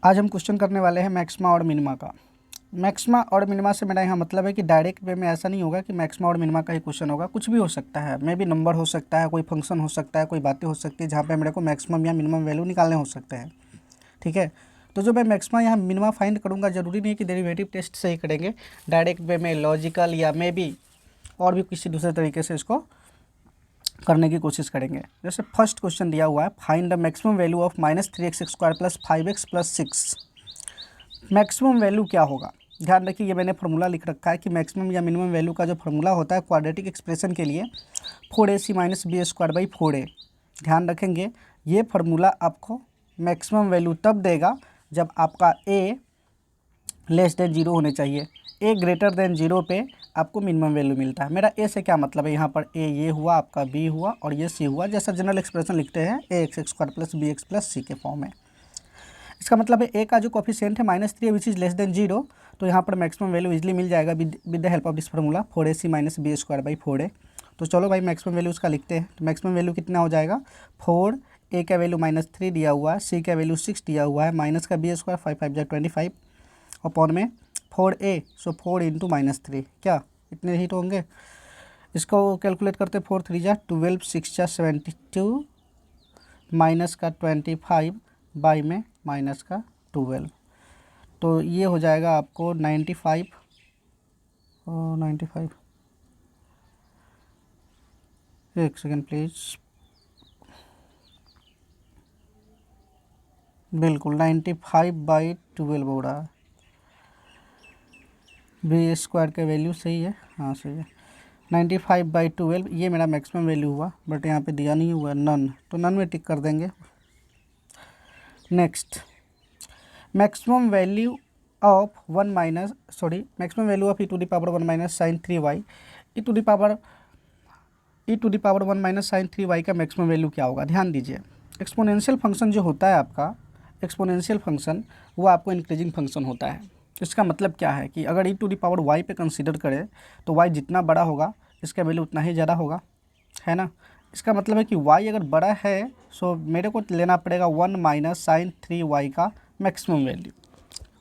आज हम क्वेश्चन करने वाले हैं मैक्सिमा और मिनिमा का। मैक्सिमा और मिनिमा से मेरा यहाँ मतलब है कि डायरेक्ट वे में ऐसा नहीं होगा कि मैक्सिमा और मिनिमा का ही क्वेश्चन होगा, कुछ भी हो सकता है। मे भी नंबर हो सकता है, कोई फंक्शन हो सकता है, कोई बातें हो सकती है जहाँ पे मेरे को मैक्सिमम या मिनिमम वैल्यू निकालने हो सकते हैं। ठीक है, तो जो मैं मैक्सिमा यहाँ मिनिमा फाइंड करूँगा, ज़रूरी नहीं कि डेरिवेटिव टेस्ट से ही करेंगे, डायरेक्ट वे में लॉजिकल या मे बी और भी किसी दूसरे तरीके से इसको करने की कोशिश करेंगे। जैसे फर्स्ट क्वेश्चन दिया हुआ है, find the maximum value of -3x² + 5x + 6। Maximum value क्या होगा? ध्यान रखिए, ये मैंने फार्मूला लिख रखा है कि मैक्सिमम या मिनिमम वैल्यू का जो फार्मूला होता है क्वाड्रेटिक एक्सप्रेशन के लिए 4ac - b² / 4a। ध्यान रखेंगे, ये फार्मूला आपको मैक्सिमम वैल्यू तब देगा जब आपका a <0 होने चाहिए। a > 0 पे आपको मिनिमम वैल्यू मिलता है। मेरा a से क्या मतलब है, यहाँ पर a ये हुआ, आपका b हुआ और ये c हुआ, जैसा जनरल एक्सप्रेशन लिखते हैं ax² + bx + c के फॉर्म में। इसका मतलब है a का जो कोफिशिएंट है -3 विच इज़ <0, तो यहाँ पर मैक्सिमम वैल्यू इजीली मिल जाएगा with the help of this formula 4ac - b² / 4a। तो चलो भाई मैक्सिमम वैल्यू उसका लिखते हैं। तो मैक्सिमम वैल्यू कितना हो जाएगा, 4, a का वैल्यू -3 दिया हुआ है, c का वैल्यू 6 दिया हुआ है, माइनस का b², 5 × 5 = 25 अपॉन में 4a, सो 4 × -3, क्या इतने ही तो होंगे। इसको कैलकुलेट करते 4 × 3 = 12, 6 × 72, माइनस का 25 बाई में माइनस का 12, तो ये हो जाएगा आपको 95 एक सेकेंड प्लीज़, बिल्कुल 95/12 हो रहा है। b² का वैल्यू सही है, हाँ सही है, 95/12 ये मेरा मैक्सिमम वैल्यू हुआ, बट यहाँ पे दिया नहीं हुआ नन, तो नन में टिक कर देंगे। Next, maximum value of maximum value of e⁻1 - sin 3y, e⁻1 - sin 3y का मैक्सिमम वैल्यू क्या होगा? ध्यान दीजिए, एक्सपोनेंशियल फंक्शन जो होता है आपका, एक्सपोनेंशियल फंक्शन वो आपको इंक्रीजिंग फंक्शन होता है। इसका मतलब क्या है कि अगर e⁻y पे कंसीडर करें तो y जितना बड़ा होगा इसका वैल्यू उतना ही ज़्यादा होगा, है ना। इसका मतलब है कि y अगर बड़ा है सो मेरे को लेना पड़ेगा 1 - sin 3y का मैक्सिमम वैल्यू।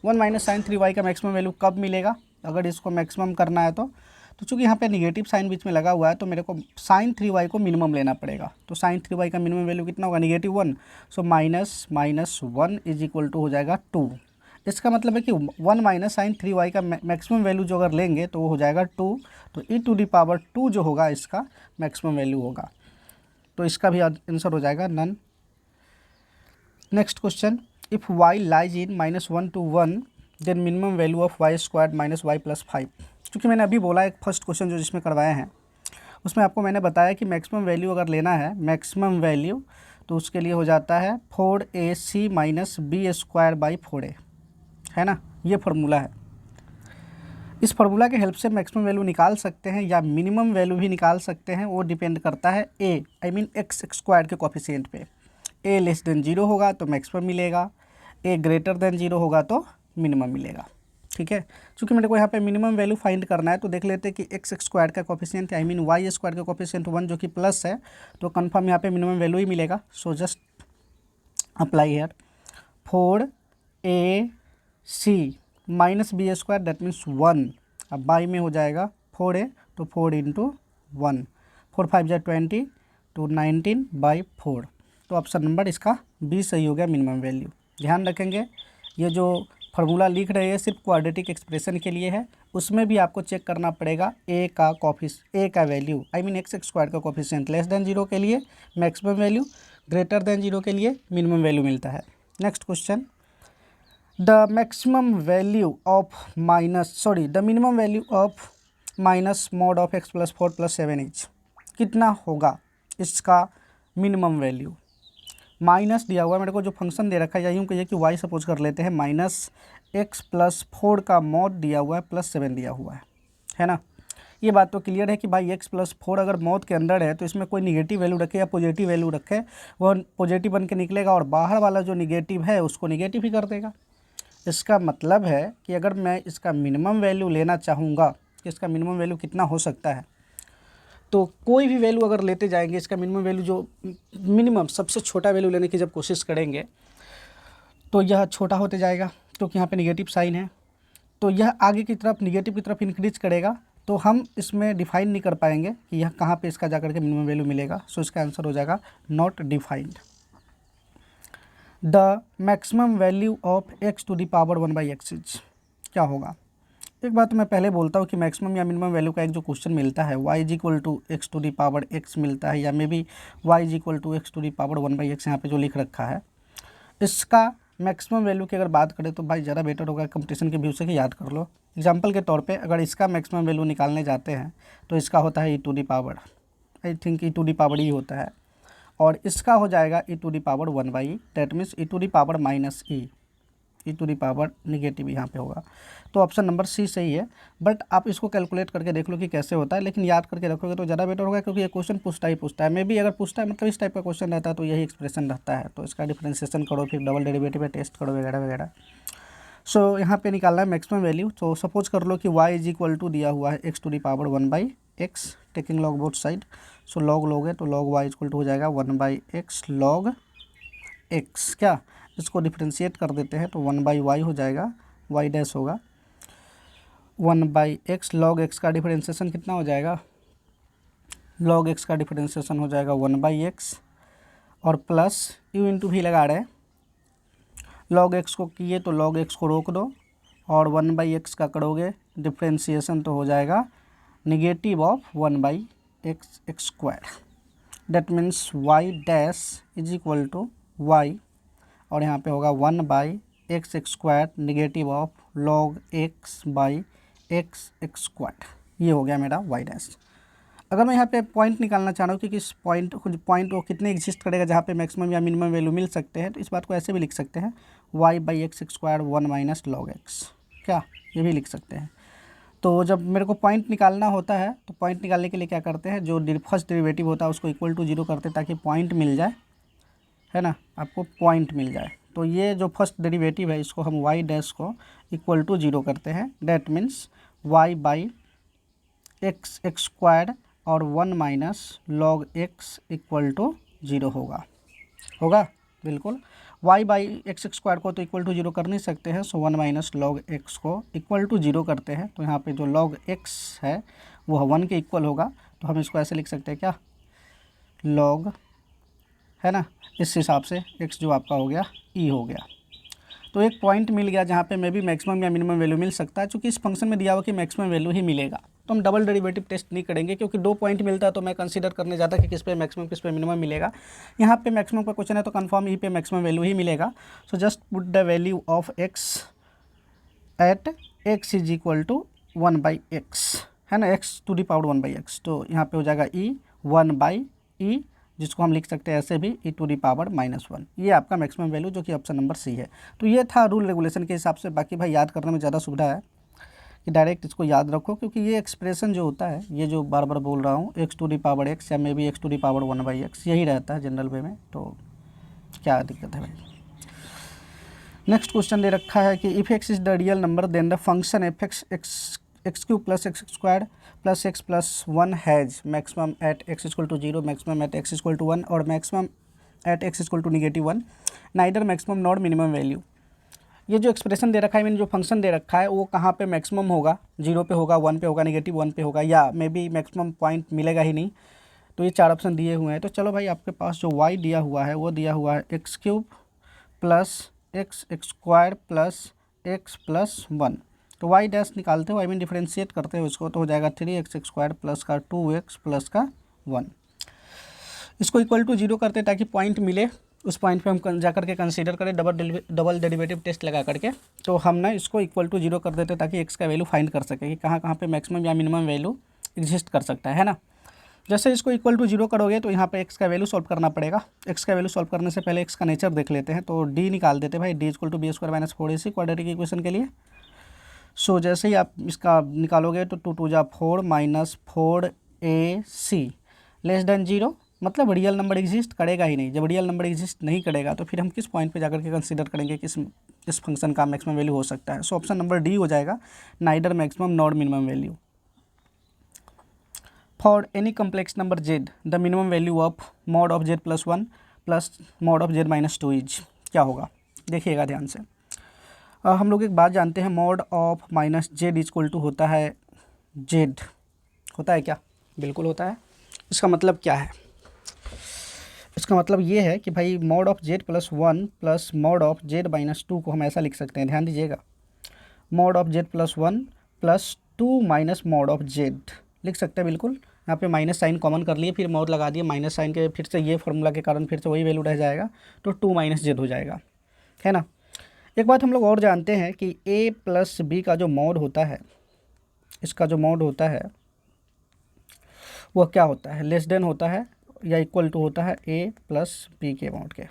1 - sin 3y का मैक्सिमम वैल्यू कब मिलेगा अगर इसको मैक्सिमम करना है तो चूँकि यहाँ पे निगेटिव साइन बीच में लगा हुआ है तो मेरे को sin 3y को मिनिमम लेना पड़ेगा। तो sin 3y का मिनिमम वैल्यू कितना होगा, -1, सो -1 = हो जाएगा 2। इसका मतलब है कि 1 - sin 3y का मैक्सिमम वैल्यू जो अगर लेंगे तो वो हो जाएगा 2, तो e⁻2 जो होगा इसका मैक्सिमम वैल्यू होगा, तो इसका भी आंसर हो जाएगा none. Next question, if y lies in -1 to 1 then minimum value of y² - y + 5। क्योंकि मैंने अभी बोला एक फर्स्ट क्वेश्चन जो जिसमें करवाए हैं उसमें आपको मैंने बताया कि मैक्सिमम वैल्यू अगर लेना है, मैक्सिमम वैल्यू, तो उसके लिए हो जाता है 4ac - b² / 4a, है ना। ये फार्मूला है, इस फार्मूला के हेल्प से मैक्सिमम वैल्यू निकाल सकते हैं या मिनिमम वैल्यू भी निकाल सकते हैं। वो डिपेंड करता है x² के कोफिशिएंट पे। a <0 होगा तो मैक्सिमम मिलेगा, a > 0 होगा तो मिनिमम मिलेगा। ठीक है, क्योंकि मेरे को यहाँ पे मिनिमम वैल्यू फाइंड करना है तो देख लेते हैं कि x² का कोफिशिएंट y² का कोफिशिएंट 1 जो कि प्लस है, तो कंफर्म यहाँ पे मिनिमम वैल्यू ही मिलेगा। So just apply here 4ac - b², that means 1, अब बाई में हो जाएगा 4a, तो 4 × 1, 4 × 5 = 20, तो 19/4, तो ऑप्शन नंबर इसका बी सही हो गया, मिनिमम वैल्यू। ध्यान रखेंगे, ये जो फार्मूला लिख रहे हैं सिर्फ क्वाड्रेटिक एक्सप्रेशन के लिए है, उसमें भी आपको चेक करना पड़ेगा a का वैल्यू x² का कोफिशिएंट <0 के लिए मैक्सिमम वैल्यू, > 0 के लिए मिनिमम वैल्यू मिलता है। Next question, the minimum value of mod of x + 4 + 7 is, कितना होगा इसका मिनिमम वैल्यू। माइनस दिया हुआ है मेरे को, जो फंक्शन दे रखा है, या यूँ कहिए कि y सपोज कर लेते हैं, -x + 4 का मॉड दिया हुआ है +7 दिया हुआ है ना। ये बात तो क्लियर है कि भाई x + 4 अगर मॉड के अंदर है तो इसमें कोई निगेटिव वैल्यू रखे या पॉजिटिव वैल्यू रखे, वो पॉजिटिव बन के निकलेगा और बाहर वाला जो निगेटिव है उसको निगेटिव ही कर देगा। इसका मतलब है कि अगर मैं इसका मिनिमम वैल्यू लेना चाहूँगा कि इसका मिनिमम वैल्यू कितना हो सकता है, तो कोई भी वैल्यू अगर लेते जाएंगे, इसका मिनिमम वैल्यू जो मिनिमम सबसे छोटा वैल्यू लेने की जब कोशिश करेंगे तो यह छोटा होते जाएगा क्योंकि यहाँ पे निगेटिव साइन है, तो यह आगे की तरफ निगेटिव की तरफ इंक्रीज करेगा, तो हम इसमें डिफाइन नहीं कर पाएंगे कि यह कहाँ पे इसका जाकर के मिनिमम वैल्यू मिलेगा। सो इसका आंसर हो जाएगा not defined. The maximum value of x to the power 1/x is, क्या होगा। एक बात मैं पहले बोलता हूँ कि मैक्सिमम या मिनिमम वैल्यू का एक जो क्वेश्चन मिलता है y is equal to x to the power x मिलता है, या may be y is equal to x to the power 1/x यहाँ पे जो लिख रखा है, इसका मैक्सिमम वैल्यू की अगर बात करें तो भाई ज़्यादा बेटर होगा कंपटीशन के व्यू से कि याद कर लो। एग्जांपल के तौर पे अगर इसका मैक्सिमम वैल्यू निकालने जाते हैं तो इसका होता है e to the power, I think e to the power ही होता है, और इसका हो जाएगा e to the power 1/e, that means e to the power minus E to the power negative यहाँ पे होगा। तो ऑप्शन नंबर सी सही है, बट आप इसको कैलकुलेट करके देख लो कि कैसे होता है, लेकिन याद करके रखोगे तो ज़्यादा बेटर होगा, क्योंकि ये क्वेश्चन पूछता है मे बी अगर पूछता है मतलब इस टाइप का क्वेश्चन रहता है तो यही एक्सप्रेशन रहता है, तो इसका डिफ्रेंसिएशन करो, फिर डबल डेरिवेटिव में टेस्ट करो वगैरह वगैरह। सो यहाँ पे निकालना है मैक्सिमम वैल्यू। तो सपोज कर लो कि y इज इक्वल टू दिया हुआ है x to the power 1/x, taking log both side. So log लोगे तो log y इक्वल टू हो जाएगा 1/x log x, क्या इसको डिफ्रेंशिएट कर देते हैं तो 1/y हो जाएगा, y डैश होगा 1/x log x का डिफ्रेंशिएशन कितना हो जाएगा, log x का डिफ्रेंशिएशन हो जाएगा 1/x, और प्लस u इंटू भी लगा रहे हैं, log x को किए तो log x को रोक दो, और 1/x का करोगे डिफ्रेंशिएशन तो हो जाएगा negative of 1/x square, that means y dash is equal to y, और यहाँ पे होगा 1/x square negative of log x/x square, ये हो गया मेरा y डैश। अगर मैं यहाँ पे पॉइंट निकालना चाह रहा हूँ कि किस पॉइंट वो कितने एग्जिस्ट करेगा जहाँ पे मैक्सिमम या मिनिमम वैल्यू मिल सकते हैं, तो इस बात को ऐसे भी लिख सकते हैं y/x square 1 minus log x, क्या ये भी लिख सकते हैं। तो जब मेरे को पॉइंट निकालना होता है तो पॉइंट निकालने के लिए क्या करते हैं, जो फर्स्ट डेरिवेटिव होता है उसको इक्वल टू 0 करते हैं ताकि पॉइंट मिल जाए, है ना, आपको पॉइंट मिल जाए। तो ये जो फर्स्ट डेरिवेटिव है इसको हम y डैश को इक्वल टू 0 करते हैं, डैट मीन्स y/x स्क्वायर और 1 minus log x equal to 0 होगा बिल्कुल। y/x स्क्वायर को तो इक्वल टू 0 कर नहीं सकते हैं, सो 1 माइनस log x को इक्वल टू 0 करते हैं, तो यहाँ पे जो log x है वो 1 के इक्वल होगा, तो हम इसको ऐसे लिख सकते हैं क्या, log, है ना, इस हिसाब से x जो आपका हो गया e हो गया। तो एक पॉइंट मिल गया जहाँ पे मे भी मैक्सिमम या मिनिमम वैल्यू मिल सकता है, चूँकि इस फंक्शन में दिया हुआ कि मैक्सिमम वैल्यू ही मिलेगा, तो हम डबल डेरिवेटिव टेस्ट नहीं करेंगे, क्योंकि 2 पॉइंट मिलता है तो मैं कंसीडर करने जाता कि किस पे मैक्सिमम किस पे मिनिमम मिलेगा। यहाँ पे मैक्सिमम का क्वेश्चन है तो कंफर्म यहीं पे मैक्सिमम वैल्यू ही मिलेगा। So just put the value of x at x is equal to 1/x, है ना, x to the power 1/x, तो यहाँ पे हो जाएगा e 1/e, जिसको हम लिख सकते हैं ऐसे भी e टू दी पावर -1, ये आपका मैक्सिमम वैल्यू जो कि ऑप्शन नंबर सी है। तो ये था रूल रेगुलेशन के हिसाब से। बाकी भाई याद करने में ज़्यादा सुविधा है कि डायरेक्ट इसको याद रखो, क्योंकि ये एक्सप्रेशन जो होता है, ये जो बार बार बोल रहा हूँ x to the power x या may be x to the power 1/x, यही रहता है जनरल वे में, तो क्या दिक्कत है भाई। नेक्स्ट क्वेश्चन दे रखा है कि if x is the real number then the function x cube plus x square plus x plus 1 has maximum at x equal to 0, maximum at x equal to 1 और maximum at x equal to -1, neither maximum not minimum value. ये जो expression दे रखा है, mean जो function दे रखा है वो कहाँ पे मैक्सिमम होगा, 0 पे होगा, 1 पे होगा, -1 पे होगा, या मे बी मैक्सिमम पॉइंट मिलेगा ही नहीं। तो ये 4 ऑप्शन दिए हुए हैं। तो चलो भाई, आपके पास जो y दिया हुआ है वो दिया हुआ है x cube plus x square plus x plus 1, तो y डैश निकालते हो, आई मीन डिफ्रेंशिएट करते हो इसको, तो हो जाएगा 3x स्क्वायर प्लस का 2x प्लस का 1। इसको इक्वल टू 0 करते ताकि पॉइंट मिले, उस पॉइंट पे हम जाकर के कंसीडर करें डबल डेरिवेटिव टेस्ट लगा करके, तो हम ना इसको इक्वल टू 0 कर देते ताकि x का वैल्यू फाइंड कर सके कि कहाँ कहाँ पे मैक्सिमम या मिनिमम वैल्यू एग्जिस्ट कर सकता है ना। जैसे इसको इक्वल टू 0 करोगे तो यहाँ पे x का वैल्यू सॉल्व करना पड़ेगा। x का वैल्यू सॉल्व करने से पहले x का नेचर देख लेते हैं, तो d निकाल देते भाई, d equal to b square minus 4ac quadratic equation के लिए। सो जैसे ही आप इसका निकालोगे तो 2 2 जा 4 माइनस 4ac लेस देन 0, मतलब रियल नंबर एग्जिस्ट करेगा ही नहीं। जब रियल नंबर एग्जिस्ट नहीं करेगा तो फिर हम किस पॉइंट पे जाकर के कंसीडर करेंगे किस इस फंक्शन का मैक्सिमम वैल्यू हो सकता है। सो ऑप्शन नंबर डी हो जाएगा, neither maximum not minimum value. For any complex number z the minimum value of mod of z plus 1 plus mod of z minus 2 is, क्या होगा। देखिएगा ध्यान से। हम लोग एक बात जानते हैं, mod of minus z equal to होता है जेड। होता है क्या? बिल्कुल होता है। इसका मतलब क्या है? इसका मतलब ये है कि भाई mod of Z plus one plus mod of Z minus two को हम ऐसा लिख सकते हैं, ध्यान दीजिएगा, mod of Z plus one plus two minus mod of Z लिख सकते हैं बिल्कुल। यहाँ पे माइनस साइन कॉमन कर लिए, फिर मॉड लगा दिए, माइनस साइन के फिर से ये फॉर्मूला के कारण फिर से वही वैल्यू रह जाएगा, तो टू माइनस जेड हो जाएगा, है ना। एक बात हम लोग और जानते हैं कि a प्लस बी का जो मॉड होता है, इसका जो मॉड होता है वह क्या होता है? लेस देन होता है या इक्वल टू होता है a प्लस बी के मॉड के,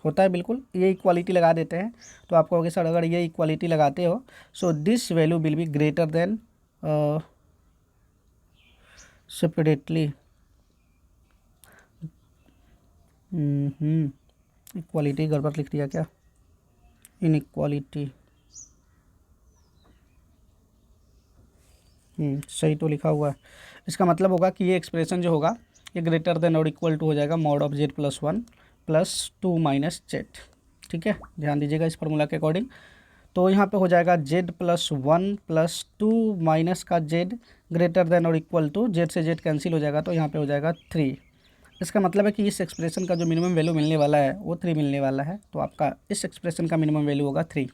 होता है बिल्कुल। ये इक्वालिटी लगा देते हैं तो आप कहोगे सर अगर ये इक्वालिटी लगाते हो so this value will be greater than separately, equality गड़बड़ लिख दिया क्या? इनइक्वालिटी, सही तो लिखा हुआ है। इसका मतलब होगा कि ये एक्सप्रेशन जो होगा ये ग्रेटर देन और इक्वल टू हो जाएगा mod of Z plus one plus two minus Z. ठीक है, ध्यान दीजिएगा इस फार्मूला के अकॉर्डिंग। तो यहाँ पे हो जाएगा Z plus one plus two minus का जेड ग्रेटर देन और इक्वल टू, जेड से जेड कैंसिल हो जाएगा तो यहाँ पे हो जाएगा थ्री। इसका मतलब है कि इस एक्सप्रेशन का जो मिनिमम वैल्यू मिलने वाला है वो थ्री मिलने वाला है, तो आपका इस एक्सप्रेशन का मिनिमम वैल्यू होगा थ्री।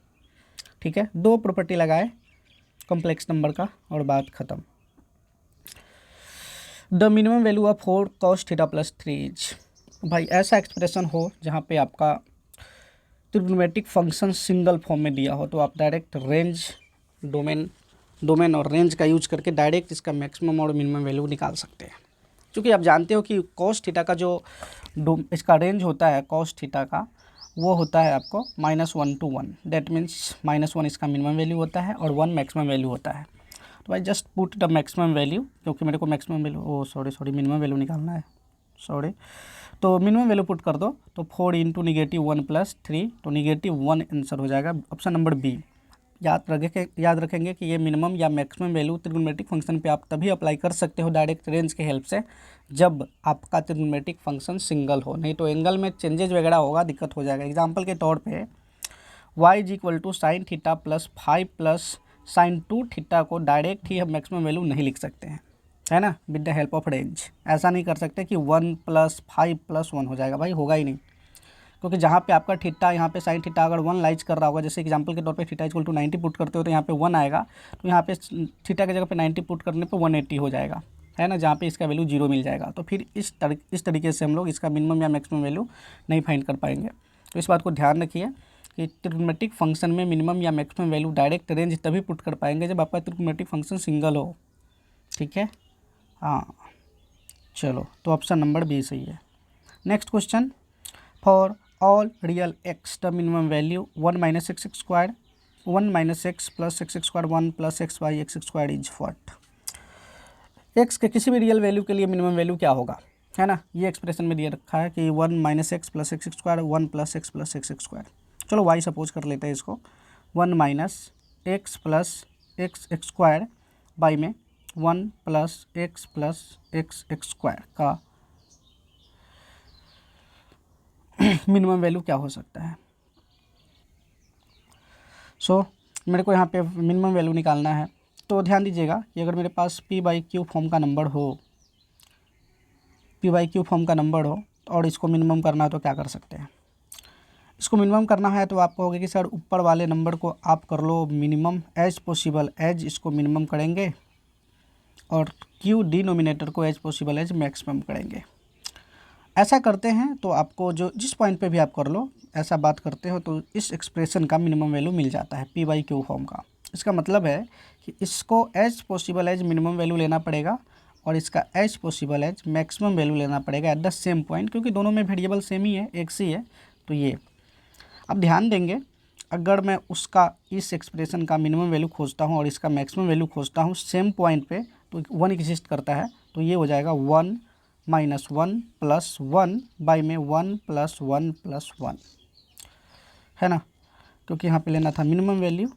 ठीक है, दो प्रॉपर्टी लगाए कॉम्प्लेक्स नंबर का और बात खत्म। The minimum value of four cos theta plus three is, भाई ऐसा एक्सप्रेशन हो जहाँ पे आपका ट्रिग्नोमेट्रिक फंक्शन सिंगल फॉर्म में दिया हो तो आप डायरेक्ट रेंज, डोमेन और रेंज का यूज करके डायरेक्ट इसका मैक्सिमम और मिनिमम वैल्यू निकाल सकते हैं। क्योंकि आप जानते हो कि कॉस थीटा का जो इसका रेंज होता है कॉस थीटा का, वो होता है आपको -1 to 1, डेट मीन्स -1 इसका मिनिमम वैल्यू होता है और 1 मैक्सिमम वैल्यू होता है। तो भाई just put the maximum value, क्योंकि मेरे को maximum value sorry minimum value निकालना है, सॉरी। तो मिनिमम वैल्यू पुट कर दो तो 4 इंटू -1 प्लस 3, तो -1 आंसर हो जाएगा ऑप्शन नंबर बी। याद रखेंगे कि ये मिनिमम या मैक्सिमम वैल्यू ट्रिग्नोमेट्रिक फंक्शन पे आप तभी अप्लाई कर सकते हो डायरेक्ट रेंज के हेल्प से जब आपका ट्रिग्नोमेट्रिक फंक्शन सिंगल हो, नहीं तो एंगल में चेंजेस वगैरह होगा, दिक्कत हो जाएगा। एग्जांपल के तौर पे y is equal to sine theta plus 5 plus sine 2 theta को डायरेक्ट ही हम मैक्सिमम वैल्यू नहीं लिख सकते हैं, है ना, with the help of range. ऐसा नहीं कर सकते कि 1 प्लस 5 प्लस 1 हो जाएगा, भाई होगा ही नहीं। क्योंकि जहाँ पे आपका थीटा, यहाँ पे साइन थीटा अगर 1 लाइज कर रहा होगा, जैसे एग्जांपल के तौर पे थीटा इक्वल टू 90 पुट करते हो तो यहाँ पे 1 आएगा, तो यहाँ पे थीटा की जगह पे 90 पुट करने पे 180 हो जाएगा, है ना, जहाँ पे इसका वैल्यू 0 मिल जाएगा। तो फिर इस तरीके से हम लोग इसका मिनिमम या मैक्सिमम वैल्यू नहीं फाइंड कर पाएंगे। तो इस बात को ध्यान रखिए कि ट्रिग्नोमेट्रिक फंक्शन में मिनिमम या मैक्सिमम वैल्यू डायरेक्ट रेंज तभी पुट कर पाएंगे जब आपका ट्रिग्नोमेट्रिक फंक्शन सिंगल हो। ठीक है, हाँ चलो, तो ऑप्शन नंबर बी सही है। Next question, for all real x the minimum value 1 minus x square 1 minus x plus x square 1 plus x y x square is what. X के किसी भी रियल वैल्यू के लिए मिनिमम वैल्यू क्या होगा, है ना, ये एक्सप्रेशन में दिया रखा है कि 1 minus x plus x square 1 plus x square. चलो वाई सपोज कर लेते हैं इसको, 1 minus x plus x square by में 1 प्लस एक्स स्क्वायर का मिनिमम वैल्यू क्या हो सकता है। सो मेरे को यहाँ पे मिनिमम वैल्यू निकालना है। तो ध्यान दीजिएगा कि अगर मेरे पास p/q फॉर्म का नंबर हो, p/q फॉर्म का नंबर हो और इसको मिनिमम करना है तो क्या कर सकते हैं। इसको मिनिमम करना है तो आप कहोगे कि सर ऊपर वाले नंबर को आप कर लो मिनिमम एज पॉसिबल एज इसको मिनिमम करेंगे और q डिनोमिनेटर को एज पॉसिबल एज मैक्सिमम करेंगे। ऐसा करते हैं तो आपको जो जिस पॉइंट पे भी आप कर लो, ऐसा बात करते हो तो इस एक्सप्रेशन का मिनिमम वैल्यू मिल जाता है p/q फॉर्म का। इसका मतलब है कि इसको as possible as minimum value लेना पड़ेगा और इसका as possible as maximum value लेना पड़ेगा एट द सेम पॉइंट, क्योंकि दोनों में वेरिएबल सेम ही है, एक सी है। तो ये अब ध्यान देंगे, अगर मैं उसका इस एक्सप्रेशन का मिनिमम वैल्यू खोजता हूँ और इसका मैक्सिमम वैल्यू खोजता हूँ सेम पॉइंट पे, तो 1 एग्जिस्ट करता है, तो ये हो जाएगा 1 माइनस 1 प्लस 1 बाई में 1 प्लस 1 प्लस 1, है ना, क्योंकि यहाँ पे लेना था मिनिमम वैल्यू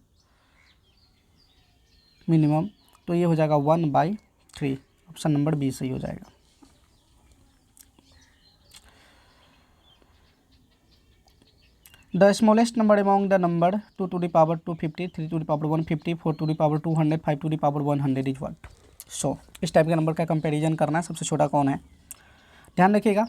मिनिमम, तो ये हो जाएगा 1/3। ऑप्शन नंबर बी सही हो जाएगा। The smallest number among the number 2 to the power 250, 3 to the power 150, 4 to the power 200, 5 to the power 100 is what. So इस टाइप के नंबर का कंपैरिजन करना है, सबसे छोटा कौन है। ध्यान रखिएगा,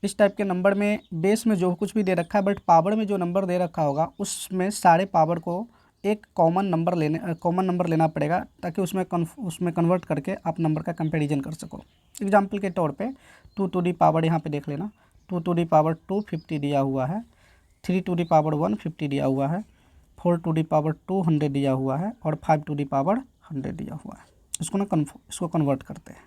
इस टाइप के नंबर में बेस में जो कुछ भी दे रखा है, बट पावर में जो नंबर दे रखा होगा उसमें सारे पावर को एक कॉमन नंबर लेना पड़ेगा, ताकि उसमें कन्वर्ट करके आप नंबर का कंपैरिजन कर सको। एग्जांपल के तौर पे 2 टू दी पावर, यहाँ पे देख लेना, 2 टू दी पावर 250 दिया हुआ है, 3 टू दी पावर 150 दिया हुआ है, 4 टू दी पावर 200 दिया हुआ है और 5 टू दी पावर 100 दिया हुआ है। इसको कन्वर्ट करते हैं।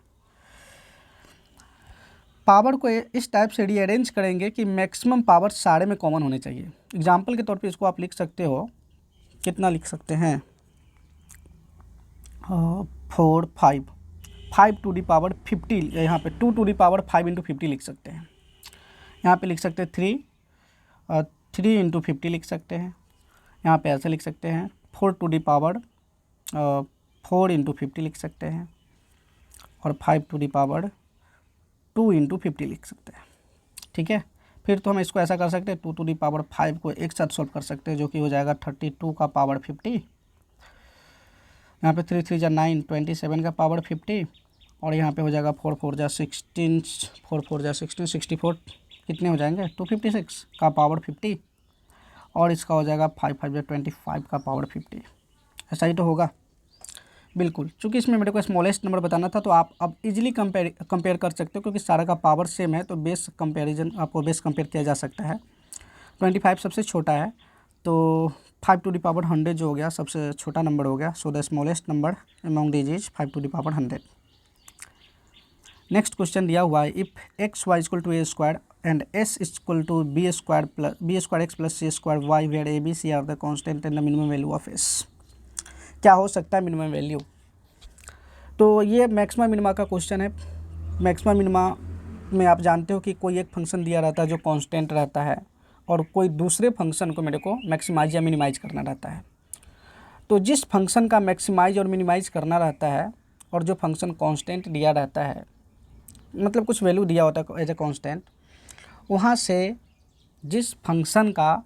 पावर को इस टाइप से रीअरेंज करेंगे कि मैक्सिमम पावर सारे में कॉमन होने चाहिए। एग्जाम्पल के तौर पे इसको आप लिख सकते हो, कितना लिख सकते हैं, 4 5 टू दी पावर 50, यहाँ पे 2 टू दी पावर 5 इंटू 50 लिख सकते हैं। यहाँ पे लिख सकते हैं 3 इंटू 50 लिख सकते हैं। यहाँ पे ऐसे लिख सकते हैं 4 टू दी पावर 4 इंटू 50 लिख सकते हैं और 5 टू दी पावर 2 इंटू 50 लिख सकते हैं। ठीक है, फिर तो हम इसको ऐसा कर सकते हैं, 2 टू दी पावर 5 को एक साथ सॉल्व कर सकते हैं, जो कि हो जाएगा 32 का पावर 50। यहाँ पे 3 3 जा 9, 27 का पावर 50 और यहाँ पे हो जाएगा 4 4 जा 16, 4 4 जा 16, 64 कितने हो जाएंगे, 256 का पावर 50 और इसका हो जाएगा 5 5 जा 25 का पावर 50। ऐसा ही तो होगा बिल्कुल। चूँकि इसमें मेरे को स्मॉलेस्ट नंबर बताना था, तो आप अब इजीली कंपेयर कर सकते हो, क्योंकि सारा का पावर सेम है, तो बेस कंपैरिजन आपको बेस कंपेयर किया जा सकता है। 25 सबसे छोटा है, तो 5 टू द पावर 100 जो हो गया सबसे छोटा नंबर हो गया। So the smallest number among these is 5 to the power 100। Next question दिया हुआ है, if x y equal to a square and S equal to b square x plus C square y, where a b c are the constant and the minimum value of S. क्या हो सकता है minimum value? तो ये maxima minima का question है। Maxima minima में आप जानते हो कि कोई एक फंक्शन दिया रहता है जो कांस्टेंट रहता है, और कोई दूसरे फंक्शन को मेरे को मैक्सिमाइज या मिनिमाइज करना रहता है। तो जिस फंक्शन का मैक्सिमाइज और मिनिमाइज करना रहता है, और जो फंक्शन कांस्टेंट दिया रहता है, मतलब कुछ वैल्यू दिया होता है एज ए कांस्टेंट, वहाँ से जिस फंक्शन का,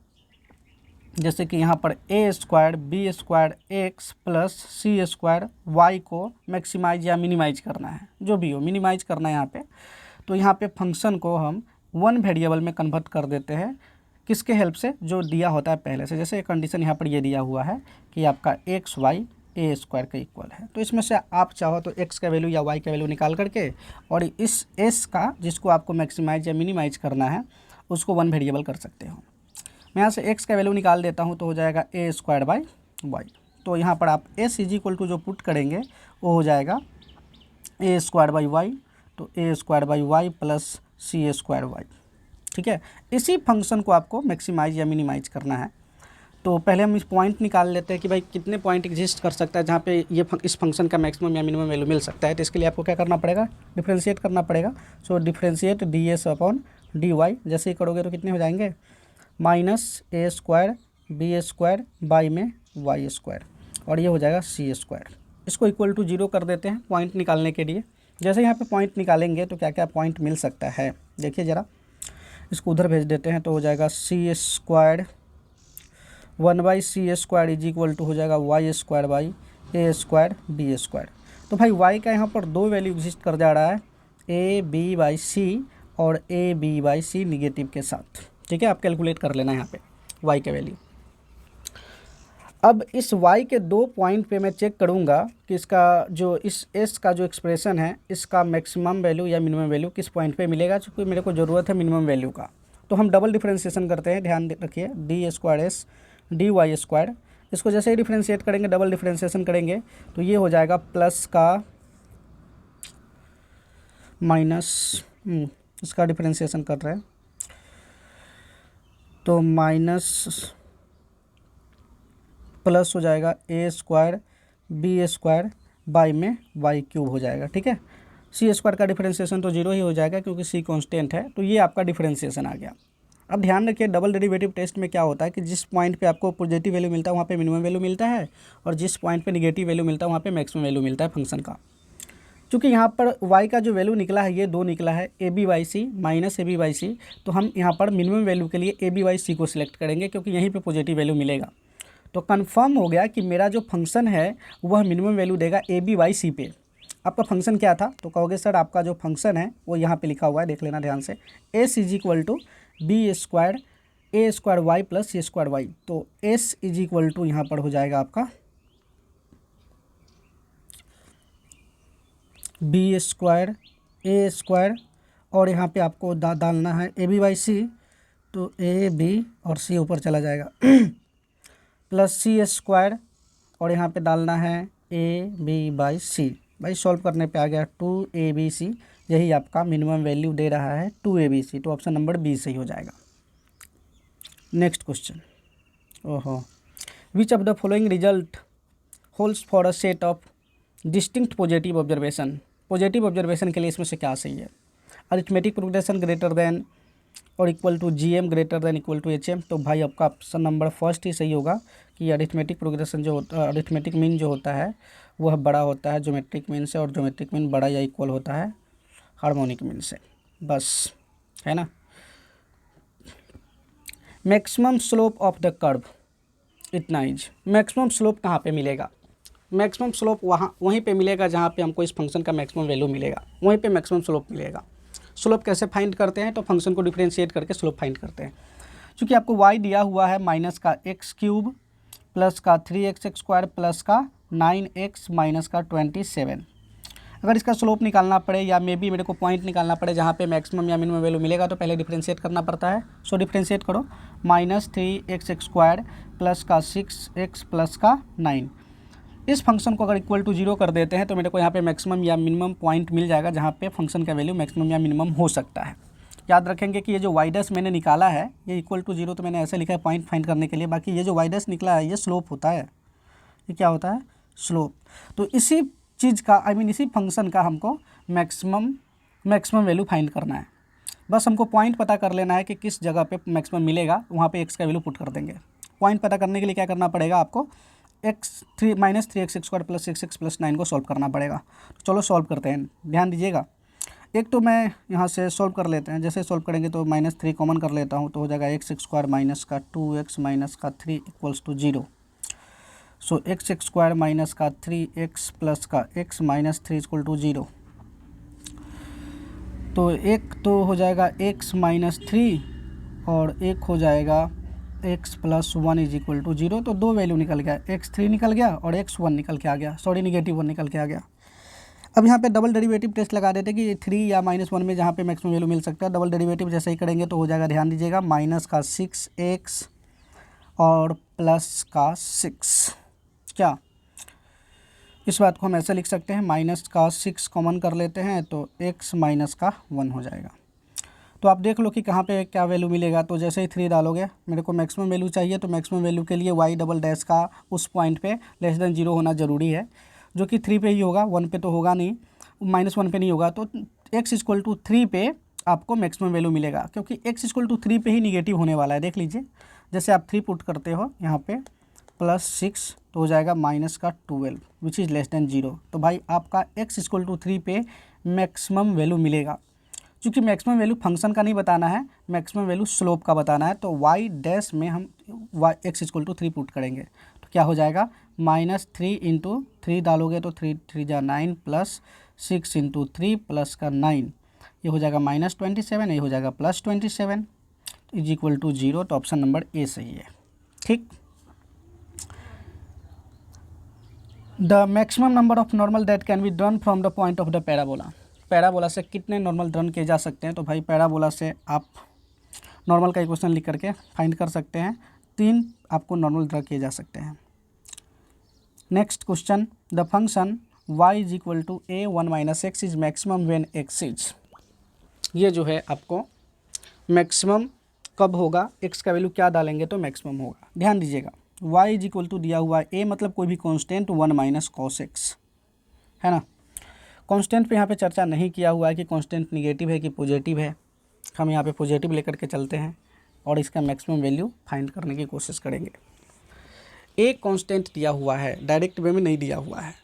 जैसे कि यहाँ पर A square B square x plus C square Y को मैक्सिमाइज या मिनिमाइज करना है, जो भी हो मिनिमाइज करना है यहाँ पे, तो यहाँ पे फंक्शन को हम वन वेरिएबल में कन्वर्ट कर देते हैं। किसके हेल्प से? जो दिया होता है पहले से। जैसे कंडीशन यहाँ पर ये दिया हुआ है कि आपका एक्स वाई ए स्क्वायर का इक्वल है, तो इसमें से आप चाहो तो एक्स का वैल्यू या वाई का वैल्यू निकाल करके, और इस एस का जिसको आपको मैक्सिमाइज या मिनिमाइज करना है उसको वन वेरिएबल कर सकते हो। मैं यहाँ से x का वैल्यू निकाल देता हूँ, तो हो जाएगा ए स्क्वायर बाई वाई। तो यहाँ पर आप s इज इक्वल टू जो पुट करेंगे वो हो जाएगा ए स्क्वायर बाई वाई, तो A square by Y plus C square Y. ठीक है, इसी फंक्शन को आपको मैक्सिमाइज या मिनिमाइज करना है। तो पहले हम इस पॉइंट निकाल लेते हैं कि भाई कितने पॉइंट एग्जिस्ट कर सकता है जहाँ पे इस फंक्शन का मैक्सिमम या मिनिमम वैल्यू मिल सकता है। तो इसके लिए आपको क्या करना पड़ेगा? डिफ्रेंशिएट करना पड़ेगा। So differentiate d S upon d y, जैसे ही करोगे तो कितने हो जाएंगे, minus a square B square by में वाई स्क्वायर, और ये हो जाएगा सी स्क्वायर। इसको इक्वल टू 0 कर देते हैं पॉइंट निकालने के लिए। जैसे यहाँ पे पॉइंट निकालेंगे तो क्या क्या पॉइंट मिल सकता है, देखिए ज़रा, इसको उधर भेज देते हैं, तो हो जाएगा सी square 1 by C square is equal to हो जाएगा Y square by A square B square. तो भाई वाई का यहाँ पर दो वैल्यू एग्जिस्ट कर जा रहा है, ए बी बाई सी और a b by c negative के साथ। ठीक है, आप कैलकुलेट कर लेना यहाँ पे y के वैल्यू। अब इस y के दो पॉइंट पे मैं चेक करूँगा कि इसका जो इस s का जो एक्सप्रेशन है, इसका मैक्सिमम वैल्यू या मिनिमम वैल्यू किस पॉइंट पे मिलेगा, क्योंकि मेरे को ज़रूरत है मिनिमम वैल्यू का। तो हम डबल डिफ्रेंशिएशन करते हैं, ध्यान रखिए, d square S d y square. इसको जैसे ही डिफ्रेंशिएट करेंगे, डबल डिफ्रेंशिएशन करेंगे, तो ये हो जाएगा प्लस का माइनस, इसका डिफ्रेंशिएशन कर रहे हैं तो माइनस प्लस हो जाएगा A square B square by में वाई क्यूब हो जाएगा। ठीक है, सी स्क्वायर का डिफरेंशिएशन तो 0 ही हो जाएगा क्योंकि सी कांस्टेंट है। तो ये आपका डिफरेंशिएशन आ गया। अब ध्यान रखिए, डबल डेरिवेटिव टेस्ट में क्या होता है कि जिस पॉइंट पे आपको पॉजिटिव वैल्यू मिलता है वहाँ पे मिनिमम वैल्यू मिलता है, और जिस पॉइंट पे नेगेटिव वैल्यू मिलता है वहाँ पे मैक्सिमम वैल्यू मिलता है फंक्शन का। चूँकि यहाँ पर y का जो वैल्यू निकला है ये 2 निकला है, a b y c minus a b y c, तो हम यहाँ पर मिनिमम वैल्यू के लिए ए बी वाई सी को सिलेक्ट करेंगे क्योंकि यहीं पे पॉजिटिव वैल्यू मिलेगा। तो कंफर्म हो गया कि मेरा जो फंक्शन है वह मिनिमम वैल्यू देगा ए बी वाई सी पे। आपका फंक्शन क्या था? तो कहोगे सर आपका जो फंक्शन है वो यहाँ पे लिखा हुआ है, देख लेना ध्यान से, S is equal to b square a square y plus C square y. तो एस इज इक्वल टू यहाँ पर हो जाएगा आपका बी स्क्वायर ए स्क्वायर और यहाँ पे आपको डालना है ए बी बाई सी, तो ए बी और सी ऊपर चला जाएगा प्लस सी स्क्वायर और यहाँ पे डालना है ए बी बाई सी। भाई सॉल्व करने पे आ गया 2abc, यही आपका मिनिमम वैल्यू दे रहा है 2abc, तो ऑप्शन नंबर बी सही हो जाएगा। नेक्स्ट क्वेश्चन, ओहो, which of the following result holds for a set of distinct positive observation. Positive observation के लिए इसमें से क्या सही है? अरिथमेटिक प्रोग्रेशन ग्रेटर देन और equal to GM greater than equal to HM। तो भाई आपका ऑप्शन नंबर फर्स्ट ही सही होगा कि अरिथमेटिक प्रोग्रेशन जो होता है, अरिथमेटिक मीन जो होता है वह बड़ा होता है ज्योमेट्रिक मीन से, और ज्योमेट्रिक मीन बड़ा या इक्वल होता है हार्मोनिक मीन से, बस, है ना। Maximum slope of the curve इतना इज। मैक्सिमम स्लोप कहाँ पे मिलेगा? मैक्सिमम स्लोप वहीं पे मिलेगा जहाँ पे हमको इस फंक्शन का मैक्सिमम वैल्यू मिलेगा, वहीं पे मैक्सिमम स्लोप मिलेगा। स्लोप कैसे फाइंड करते हैं? तो फंक्शन को डिफरेंशिएट करके स्लोप फाइंड करते हैं। क्योंकि आपको y दिया हुआ है माइनस का एक्स क्यूब प्लस का 3x स्क्वायर प्लस का 9x माइनस का 27। अगर इसका स्लोप निकालना पड़े या मे बी मेरे को पॉइंट निकालना पड़े जहाँ पे मैक्सिमम या मिनिमम वैल्यू मिलेगा, तो पहले डिफरेंशिएट करना पड़ता है। सो डिफरेंशिएट करो, -3x स्क्वायर प्लस का 6x प्लस का 9। इस फंक्शन को अगर इक्वल टू 0 कर देते हैं तो मेरे को यहाँ पे मैक्सिमम या मिनिमम पॉइंट मिल जाएगा जहाँ पे फंक्शन का वैल्यू मैक्सिमम या मिनिमम हो सकता है। याद रखेंगे कि ये जो वाई डैश मैंने निकाला है ये इक्वल टू 0 तो मैंने ऐसे लिखा है पॉइंट फाइंड करने के लिए, बाकी ये जो वाई डैश निकला है ये स्लोप होता है। ये क्या होता है? स्लोप। तो इसी चीज़ का इसी फंक्शन का हमको मैक्सिमम वैल्यू फाइंड करना है। बस हमको पॉइंट पता कर लेना है कि किस जगह पे मैक्सिमम मिलेगा, वहाँ पे एक्स का वैल्यू पुट कर देंगे। पॉइंट पता करने के लिए क्या करना पड़ेगा आपको? -3x square plus 6x plus 9 को सॉल्व करना पड़ेगा। तो चलो सॉल्व करते हैं, ध्यान दीजिएगा। एक तो मैं यहाँ से सॉल्व कर लेते हैं, जैसे सॉल्व करेंगे तो -3 कॉमन कर लेता हूँ, तो हो जाएगा x स्क्वायर माइनस का 2x माइनस का 3 equals to 0। So x square minus का 3x प्लस का x माइनस 3 इक्वल टू 0। तो एक तो हो जाएगा x माइनस 3 और एक हो जाएगा x plus 1 is equal to 0। तो दो वैल्यू निकल गया, x3 निकल गया और x1 निकल के आ गया, सॉरी -1 निकल के आ गया। अब यहाँ पे डबल डेरिवेटिव टेस्ट लगा देते कि 3 या -1 में जहाँ पे मैक्सिमम वैल्यू मिल सकता है, डबल डेरिवेटिव जैसे ही करेंगे तो हो जाएगा, ध्यान दीजिएगा, माइनस का 6x और प्लस का 6। क्या इस बात को हम ऐसे लिख सकते हैं, माइनस का 6 कॉमन कर लेते हैं तो x माइनस का 1 हो जाएगा। तो आप देख लो कि कहाँ पे क्या वैल्यू मिलेगा। तो जैसे ही 3 डालोगे, मेरे को मैक्सिमम वैल्यू चाहिए, तो मैक्सिमम वैल्यू के लिए y डबल डैश का उस पॉइंट पे लेस देन 0 होना ज़रूरी है, जो कि 3 पे ही होगा, 1 पे तो होगा नहीं, -1 पे नहीं होगा। तो x इक्वल टू 3 पे आपको मैक्सिमम वैल्यू मिलेगा, क्योंकि x इक्वल टू 3 पे ही निगेटिव होने वाला है। देख लीजिए, जैसे आप 3 पुट करते हो यहाँ पे +6 तो हो जाएगा -12 विच इज़ लेस देन 0। तो भाई आपका x इक्वल टू 3 पे मैक्सिमम वैल्यू मिलेगा। क्योंकि मैक्सिमम वैल्यू फंक्शन का नहीं बताना है, मैक्सिमम वैल्यू स्लोप का बताना है, तो y डैश में हम x इक्वल टू 3 पुट करेंगे। तो क्या हो जाएगा, -3 इंटू 3 डालोगे तो 3 3 जा 9 प्लस 6 इंटू 3 प्लस का 9, ये हो जाएगा -27, ये हो जाएगा +27 इज इक्वल टू 0। तो ऑप्शन नंबर ए सही है। ठीक। The maximum number of normal that can be drawn from the point of the parabola. Parabola से कितने नॉर्मल ड्रन किए जा सकते हैं? तो भाई पैराबोला से आप नॉर्मल का इक्वेशन लिख करके फाइंड कर सकते हैं, 3 आपको नॉर्मल ड्रा किए जा सकते हैं। Next question, the function y is equal to a1 minus x is maximum when x is. ये जो है आपको मैक्सिमम कब होगा, x का वैल्यू क्या डालेंगे तो मैक्सिमम होगा। ध्यान दीजिएगा, y इज इक्वल टू दिया हुआ a मतलब कोई भी कांस्टेंट 1 माइनस cos x, है ना। कांस्टेंट पे यहाँ पे चर्चा नहीं किया हुआ है कि कांस्टेंट निगेटिव है कि पॉजिटिव है। हम यहाँ पे पॉजिटिव लेकर के चलते हैं और इसका मैक्सिमम वैल्यू फाइंड करने की कोशिश करेंगे। एक कांस्टेंट दिया हुआ है, डायरेक्ट वे में नहीं दिया हुआ है,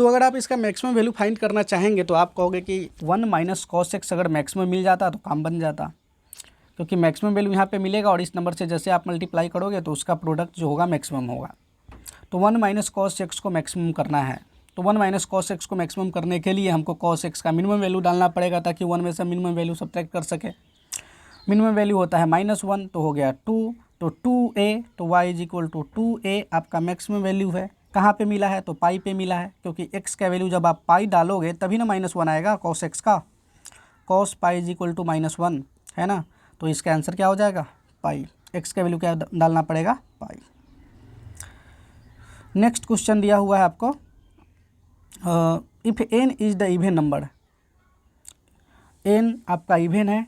तो अगर आप इसका मैक्सिमम वैल्यू फाइंड करना चाहेंगे तो आप कहोगे कि 1 माइनस कॉस एक्स अगर मैक्सिमम मिल जाता तो काम बन जाता, क्योंकि मैक्सिमम वैल्यू यहाँ पे मिलेगा और इस नंबर से जैसे आप मल्टीप्लाई करोगे तो उसका प्रोडक्ट जो होगा मैक्सिमम होगा। तो 1 माइनस कॉस एक्स को मैक्सिमम करना है, तो 1 माइनस कॉस एक्स को मैक्सिमम करने के लिए हमको कॉस एक्स का मिनिमम वैल्यू डालना पड़ेगा ताकि 1 में से मिनिमम वैल्यू सब्ट्रैक्ट कर सके। मिनिमम वैल्यू होता है -1, तो हो गया 2, तो 2a, तो y is equal to 2a आपका मैक्सिमम वैल्यू है। कहाँ पे मिला है? तो पाई पे मिला है, क्योंकि x का वैल्यू जब आप पाई डालोगे तभी ना -1 आएगा कॉस एक्स का। Cos pi is equal to -1 है ना, तो इसका आंसर क्या हो जाएगा? पाई। x का वैल्यू क्या डालना पड़ेगा? पाई। नेक्स्ट क्वेश्चन दिया हुआ है आपको, if n is the even number, n आपका इवन है,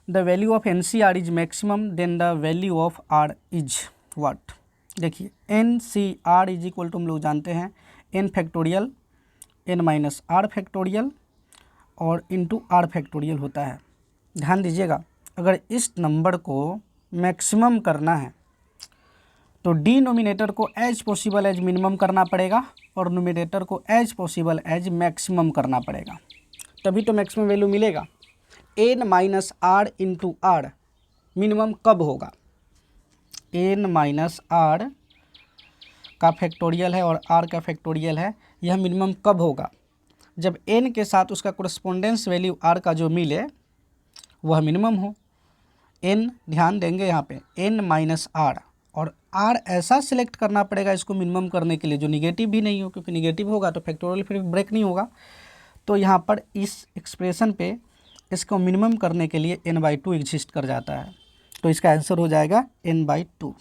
the value of NCR is maximum, then the value of R is what? देखिए NCR इज इक्वल टू हम लोग जानते हैं n factorial n minus r factorial और into r factorial होता है। ध्यान दीजिएगा, अगर इस नंबर को मैक्सिमम करना है तो डिनोमिनेटर को एज पॉसिबल एज मिनिमम करना पड़ेगा और नोमिनेटर को एज पॉसिबल एज मैक्सिमम करना पड़ेगा, तभी तो मैक्सिमम वैल्यू मिलेगा। n minus r into r minimum कब होगा? n माइनस आर का फैक्टोरियल है और r का फैक्टोरियल है, यह मिनिमम कब होगा? जब n के साथ उसका कोरस्पोंडेंस वैल्यू r का जो मिले वह मिनिमम हो। n ध्यान देंगे यहाँ पे n माइनस आर, और r ऐसा सिलेक्ट करना पड़ेगा इसको मिनिमम करने के लिए जो निगेटिव भी नहीं हो, क्योंकि निगेटिव होगा तो फैक्टोरियल फिर ब्रेक नहीं होगा। तो यहाँ पर इस एक्सप्रेशन पे इसको मिनिमम करने के लिए n/2 एग्जिस्ट कर जाता है, तो इसका आंसर हो जाएगा n/2।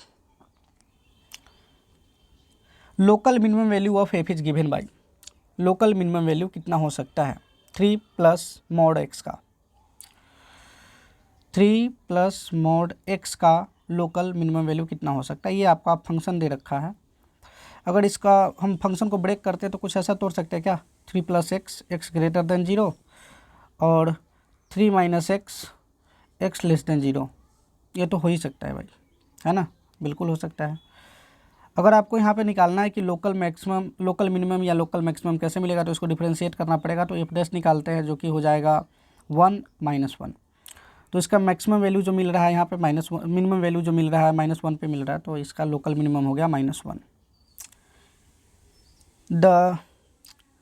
Local minimum value of f is given by, local minimum value कितना हो सकता है? 3 प्लस मॉड x का, 3 प्लस मॉड x का लोकल मिनिमम वैल्यू कितना हो सकता है? ये आपका फंक्शन दे रखा है, अगर इसका हम फंक्शन को ब्रेक करते हैं तो कुछ ऐसा तोड़ सकते हैं क्या? 3 plus x, x greater than 0 और 3 minus x, x less than 0, ये तो हो ही सकता है भाई, है ना, बिल्कुल हो सकता है। अगर आपको यहाँ पे निकालना है कि लोकल मैक्सिमम, लोकल मिनिमम या लोकल मैक्सिमम कैसे मिलेगा, तो इसको डिफ्रेंशिएट करना पड़ेगा, तो एफ डैश निकालते हैं जो कि हो जाएगा 1 -1। तो इसका मैक्सिमम वैल्यू जो मिल रहा है यहाँ पे -1, मिनिमम वैल्यू जो मिल रहा है -1 पे मिल रहा है, तो इसका लोकल मिनिमम हो गया -1। The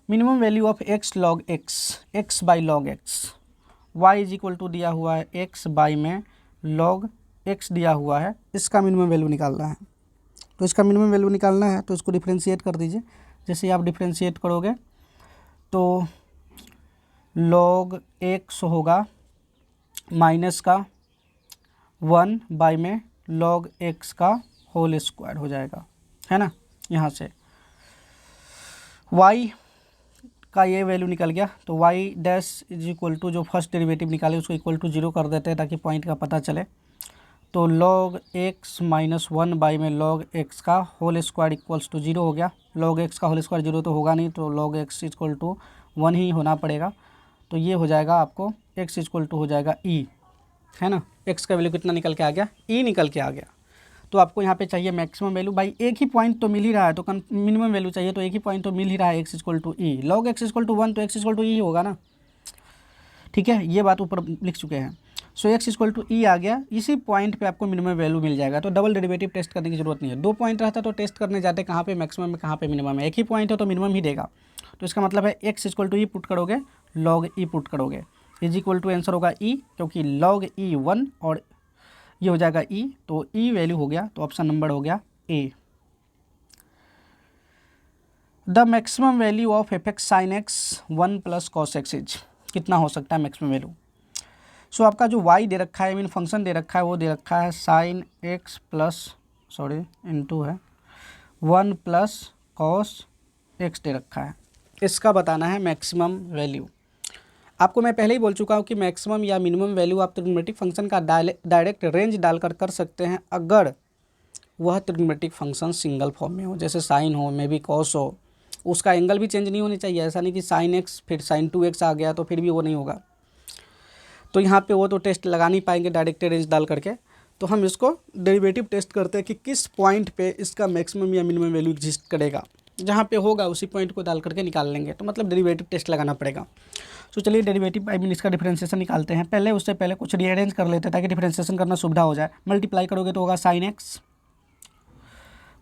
minimum value of x log x, x by log x, y is equal to दिया हुआ है x बाई में log x दिया हुआ है, इसका मिनिमम वैल्यू निकालना है। तो इसका मिनिमम वैल्यू निकालना है तो इसको डिफ्रेंशिएट कर दीजिए। जैसे ही आप डिफ्रेंशिएट करोगे तो log x होगा माइनस का 1 बाई में log x का होल स्क्वायर हो जाएगा, है ना। यहाँ से y का ये वैल्यू निकल गया, तो y dash is equal to जो फर्स्ट डेरिवेटिव निकाले उसको इक्वल टू 0 कर देते हैं ताकि पॉइंट का पता चले। तो log x माइनस 1 बाई में log x का होल स्क्वायर इक्वल्स टू 0 हो गया। log x का होल स्क्वायर 0 तो होगा नहीं, तो log x इक्वल टू 1 ही होना पड़ेगा। तो ये हो जाएगा आपको x इक्वल टू हो जाएगा e, है ना। x का वैल्यू कितना निकल के आ गया? e निकल के आ गया। तो आपको यहाँ पे चाहिए मैक्सिमम वैल्यू, भाई एक ही पॉइंट तो मिल ही रहा है, तो मिनिमम वैल्यू चाहिए, तो एक ही पॉइंट तो मिल ही रहा है, x equal to e. Log x equal to 1 तो x इक्वल टू ई होगा ना, ठीक है, ये बात ऊपर लिख चुके हैं। सो x इक्वल टू ई आ गया, इसी पॉइंट पे आपको मिनिमम वैल्यू मिल जाएगा। तो डबल डेरिवेटिव टेस्ट करने की जरूरत नहीं है। 2 पॉइंट रहता तो टेस्ट करने जाते कहाँ पे मैक्सिमम है कहाँ पे मिनिमम है, एक ही पॉइंट है तो मिनिमम ही देगा। तो इसका मतलब है x equal to e put करोगे, लॉग ई पुट करोगे, इज इक्वल टू आंसर होगा ई, क्योंकि लॉग ई 1 और ये हो जाएगा e, तो e वैल्यू हो गया, तो ऑप्शन नंबर हो गया a। The maximum value of F x sine x 1 plus cos x is, कितना हो सकता है मैक्सिमम वैल्यू? सो आपका जो y दे रखा है, मीन फंक्शन दे रखा है, वो दे रखा है साइन एक्स प्लस इंटू है 1 प्लस कॉस एक्स दे रखा है। इसका बताना है मैक्सिमम वैल्यू। आपको मैं पहले ही बोल चुका हूँ कि मैक्सिमम या मिनिमम वैल्यू आप ट्रिग्नोमेट्रिक फंक्शन का डायरेक्ट रेंज डालकर कर सकते हैं, अगर वह ट्रिग्नोमेट्रिक फंक्शन सिंगल फॉर्म में हो, जैसे साइन हो, मे बी कॉस हो, उसका एंगल भी चेंज नहीं होनी चाहिए। ऐसा नहीं कि साइन एक्स फिर साइन 2x आ गया तो फिर भी वो नहीं होगा। तो यहाँ पे वो तो टेस्ट लगा नहीं पाएंगे डायरेक्ट रेंज डाल करके, तो हम इसको डेरिवेटिव टेस्ट करते हैं कि किस पॉइंट पे इसका मैक्सिमम या मिनिमम वैल्यू एग्जिस्ट करेगा। जहाँ पे होगा उसी पॉइंट को डाल करके निकाल लेंगे। तो मतलब डेरिवेटिव टेस्ट लगाना पड़ेगा। तो चलिए डेरिवेटिव इसका डिफरेंशिएशन निकालते हैं। पहले उससे पहले कुछ रीअरेंज कर लेते हैं ताकि डिफरेंशिएशन करना सुविधा हो जाए। मल्टीप्लाई करोगे तो होगा साइन एक्स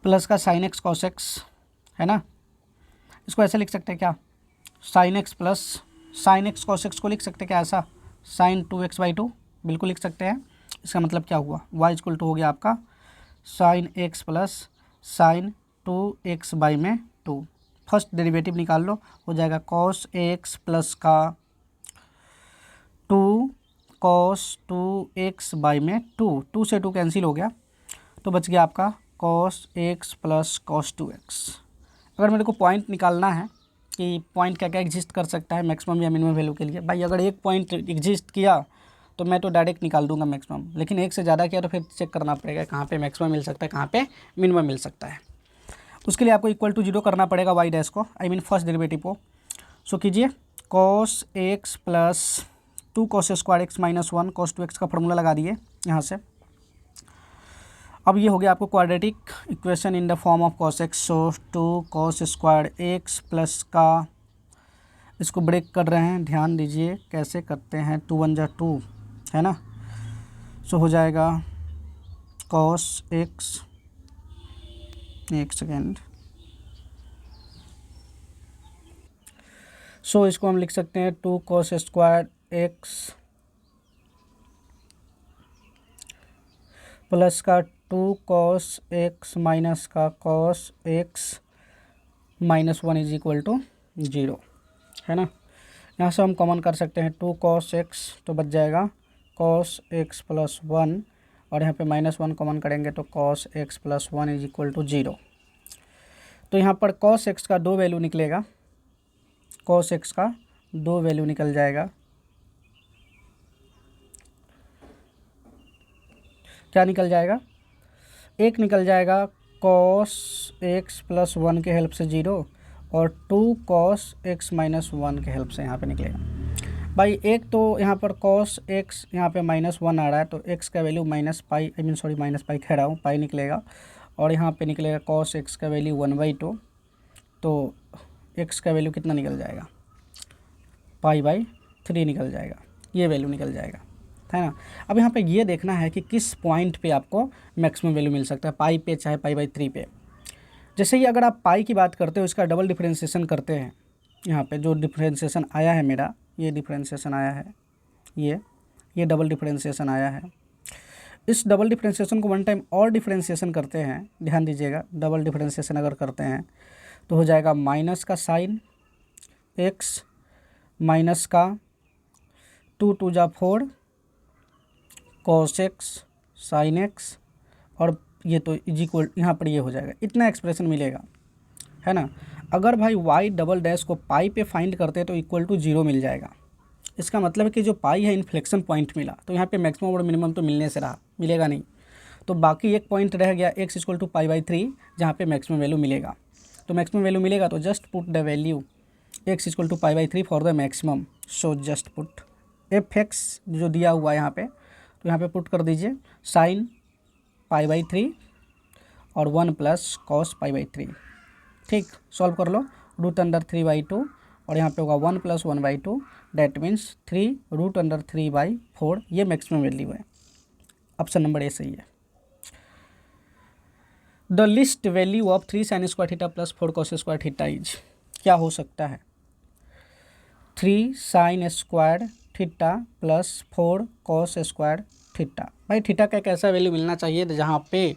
प्लस का साइन एक्स कॉस एक्स, है ना। इसको ऐसे लिख सकते हैं क्या, sine x plus sine x cos x को लिख सकते हैं क्या ऐसा, साइन 2x/2, बिल्कुल लिख सकते हैं। इसका मतलब क्या हुआ, y = हो गया आपका sine x plus sign 2x/2। First derivative निकाल लो, हो जाएगा cos x प्लस का 2 cos 2x/2, 2 से 2 कैंसिल हो गया तो बच गया आपका cos x plus cos 2x। अगर मेरे को पॉइंट निकालना है कि पॉइंट क्या क्या एग्जिस्ट कर सकता है मैक्सिमम या मिनिमम वैल्यू के लिए, भाई अगर एक पॉइंट एग्जिस्ट किया तो मैं तो डायरेक्ट निकाल दूंगा मैक्सिमम, लेकिन एक से ज़्यादा किया तो फिर चेक करना पड़ेगा कहाँ पे मैक्सिमम मिल सकता है, कहाँ पे मिनिमम मिल सकता है। उसके लिए आपको इक्वल टू 0 करना पड़ेगा y डैश को, आई मीन फर्स्ट डेरिवेटिव को। सो कीजिए cos x plus 2 cos² x minus 1 cos 2x का फॉर्मूला लगा दिए यहाँ से। अब ये हो गया आपको quadratic equation in the form of cos x। So 2 cos² x plus का, इसको ब्रेक कर रहे हैं, ध्यान दीजिए कैसे करते हैं, 2 1 जा 2, है ना। सो हो जाएगा cos x, एक सेकेंड, सो इसको हम लिख सकते हैं 2 cos² x प्लस का 2 cos x माइनस का cos x माइनस 1 = 0, है ना। यहाँ से हम कॉमन कर सकते हैं 2 cos x तो बच जाएगा cos x प्लस 1, और यहाँ पे माइनस 1 कॉमन करेंगे तो cos x प्लस 1 = 0। तो यहाँ पर cos x का 2 वैल्यू निकलेगा, cos x का 2 वैल्यू निकल जाएगा, क्या निकल जाएगा, एक निकल जाएगा cos x प्लस 1 के हेल्प से 0, और 2 cos x माइनस 1 के हेल्प से यहाँ पे निकलेगा। भाई एक तो यहाँ पर cos x यहाँ पे -1 आ रहा है तो x का वैल्यू माइनस पाई कह रहा हूँ, पाई निकलेगा, और यहाँ पे निकलेगा cos x का वैल्यू 1/2, तो x का वैल्यू कितना निकल जाएगा, π/3 निकल जाएगा, ये वैल्यू निकल जाएगा, है ना। अब यहाँ पे ये देखना है कि किस पॉइंट पे आपको मैक्सिमम वैल्यू मिल सकता है, पाई पे चाहे π/3 पे। जैसे ही अगर आप पाई की बात करते हो, इसका डबल डिफरेंशिएशन करते हैं, यहाँ पे जो डिफरेंशिएशन आया है मेरा, ये डिफरेंशिएशन आया है, ये डबल डिफरेंशिएशन आया है। इस डबल डिफरेंशिएशन को वन टाइम और डिफरेंशिएशन करते हैं, ध्यान दीजिएगा, डबल डिफरेंशिएशन अगर करते हैं तो हो जाएगा माइनस का साइन एक्स माइनस का 2 2 जा 4 cos x sin x, और ये तो इक्वल यहाँ पर ये हो जाएगा, इतना एक्सप्रेशन मिलेगा, है ना। अगर भाई y डबल डैश को पाई पे फाइंड करते हैं तो =0 मिल जाएगा। इसका मतलब है कि जो पाई है इन्फ्लेक्शन पॉइंट मिला, तो यहाँ पे मैक्सिमम और मिनिमम तो मिलने से रहा, मिलेगा नहीं, तो बाकी एक पॉइंट रह गया x = π/3 जहाँ पे मैक्सिमम वैल्यू मिलेगा। तो मैक्सिमम वैल्यू मिलेगा तो just put the value x = π/3 for the maximum. So just put fx जो दिया हुआ है यहाँ पे, तो यहाँ पे पुट कर दीजिए साइन π/3 और 1 प्लस cos π/3, ठीक। सॉल्व कर लो, √3/2, और यहाँ पे होगा 1 + 1/2, डैट मीन्स 3 √3/4, ये मैक्सिमम वैल्यू है। ऑप्शन नंबर ए सही है। The least value of 3 sin² θ plus 4 cos² θ is, क्या हो सकता है, 3 sin² θ प्लस 4 cos² θ। भाई थीटा का एक ऐसा वैल्यू मिलना चाहिए जहाँ पे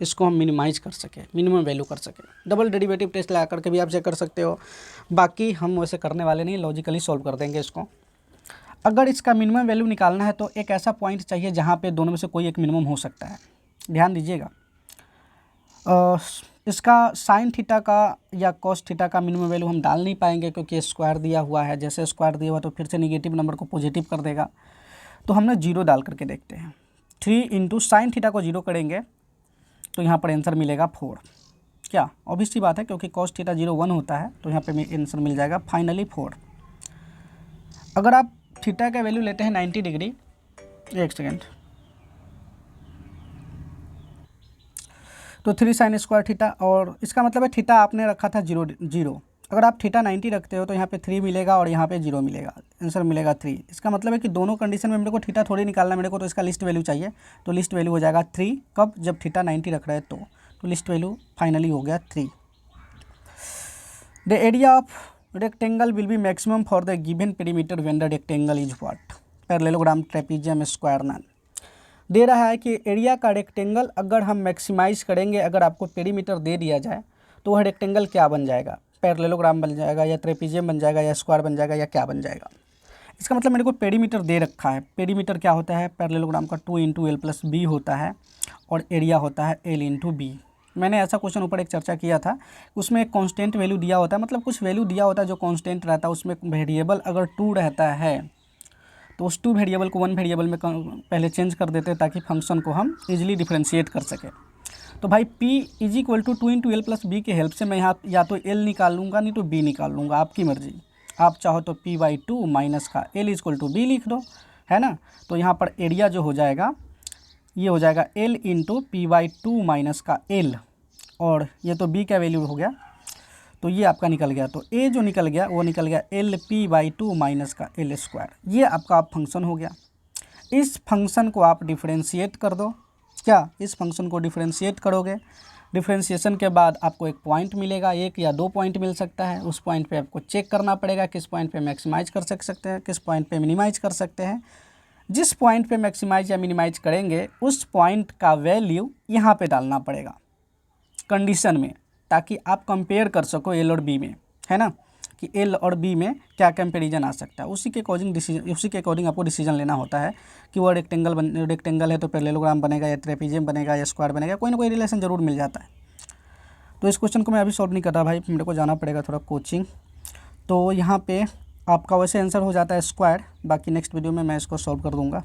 इसको हम मिनिमाइज कर सकें, मिनिमम वैल्यू कर सकें। डबल डेरिवेटिव टेस्ट लगा करके भी आप चेक कर सकते हो, बाकी हम वैसे करने वाले नहीं, लॉजिकली सॉल्व कर देंगे इसको। अगर इसका मिनिमम वैल्यू निकालना है तो एक ऐसा पॉइंट चाहिए जहाँ पे दोनों में से कोई एक मिनिमम हो सकता है, ध्यान दीजिएगा। इसका साइन थीटा का या कॉस थीटा का मिनिमम वैल्यू हम डाल नहीं पाएंगे क्योंकि स्क्वायर दिया हुआ है, जैसे स्क्वायर दिया हुआ तो फिर से निगेटिव नंबर को पॉजिटिव कर देगा, तो हमने 0 डाल करके देखते हैं। 3 × साइन थीटा को 0 करेंगे तो यहाँ पर आंसर मिलेगा 4, क्या ऑब्वियस सी बात है, क्योंकि cos θ 0 1 होता है, तो यहाँ पे आंसर मिल जाएगा फाइनली 4। अगर आप थीटा का वैल्यू लेते हैं 90 डिग्री, एक सेकेंड, तो 3 sin स्क्वायर थीटा, और इसका मतलब है थीटा आपने रखा था 0 अगर आप थीटा 90 रखते हो तो यहाँ पे 3 मिलेगा और यहाँ पे 0 मिलेगा, आंसर मिलेगा 3। इसका मतलब है कि दोनों कंडीशन में मेरे को थीटा थोड़ी निकालना, मेरे को तो इसका लिस्ट वैल्यू चाहिए। तो लिस्ट वैल्यू हो जाएगा 3, कब, जब थीटा 90 रख रहे हैं तो लिस्ट वैल्यू फाइनली हो गया 3। The area of rectangle will be maximum for the given perimeter when the rectangle is what, parallelogram, trapezium, square, none. दे रहा है कि एरिया का रेक्टेंगल अगर हम मैक्सिमाइज करेंगे, अगर आपको पेरीमीटर दे दिया जाए तो वह रेक्टेंगल क्या बन जाएगा, पैरेललोग्राम बन जाएगा या ट्रेपीजियम बन जाएगा या स्क्वायर बन जाएगा या क्या बन जाएगा। इसका मतलब मेरे को पेरीमीटर दे रखा है। पेरीमीटर क्या होता है, पैरेललोग्राम का 2 × L+B होता है और एरिया होता है L × B। मैंने ऐसा क्वेश्चन ऊपर एक चर्चा किया था, उसमें एक कांस्टेंट वैल्यू दिया होता है, मतलब कुछ वैल्यू दिया होता है जो कांस्टेंट रहता है, उसमें वेरिएबल अगर 2 रहता है तो उस 2 वेरिएबल को 1 वेरिएबल में पहले चेंज कर देते हैं ताकि फंक्शन को हम इजीली डिफरेंशिएट कर सकें। तो भाई P = 2 × L+B की हेल्प से मैं यहाँ या तो L निकाल लूँगा, नहीं तो B निकाल लूँगा, आपकी मर्जी। आप चाहो तो P/2 माइनस का L = B लिख दो, है ना। तो यहाँ पर एरिया जो हो जाएगा ये हो जाएगा L × P/2 माइनस का L, और ये तो B का वैल्यू हो गया, तो ये आपका निकल गया। तो A जो निकल गया वो निकल गया LP/2 माइनस का L²। ये आपका फंक्शन हो गया। इस फंक्शन को आप डिफरेंशिएट कर दो। क्या, इस फंक्शन को डिफरेंशिएट करोगे, डिफरेंशिएशन के बाद आपको एक पॉइंट मिलेगा, 1 या 2 पॉइंट मिल सकता है। उस पॉइंट पे आपको चेक करना पड़ेगा किस पॉइंट पे मैक्सिमाइज कर सकते हैं, किस पॉइंट पे मिनिमाइज कर सकते हैं। जिस पॉइंट पे मैक्सिमाइज या मिनिमाइज करेंगे उस पॉइंट का वैल्यू यहाँ पे डालना पड़ेगा कंडीशन में, ताकि आप कंपेयर कर सको L और B में, है ना, कि L और B में क्या कंपैरिजन आ सकता है। उसी के अकॉर्डिंग आपको डिसीजन लेना होता है कि वो रेक्टेंगल है तो पैरेललोग्राम बनेगा या ट्रेपीजियम बनेगा या स्क्वायर बनेगा, कोई ना कोई रिलेशन ज़रूर मिल जाता है। तो इस क्वेश्चन को मैं अभी सॉल्व नहीं कर रहा भाई, मेरे को जाना पड़ेगा थोड़ा कोचिंग। तो यहाँ पे आपका वैसे आंसर हो जाता है स्क्वायर, बाकी नेक्स्ट वीडियो में मैं इसको सॉल्व कर दूँगा।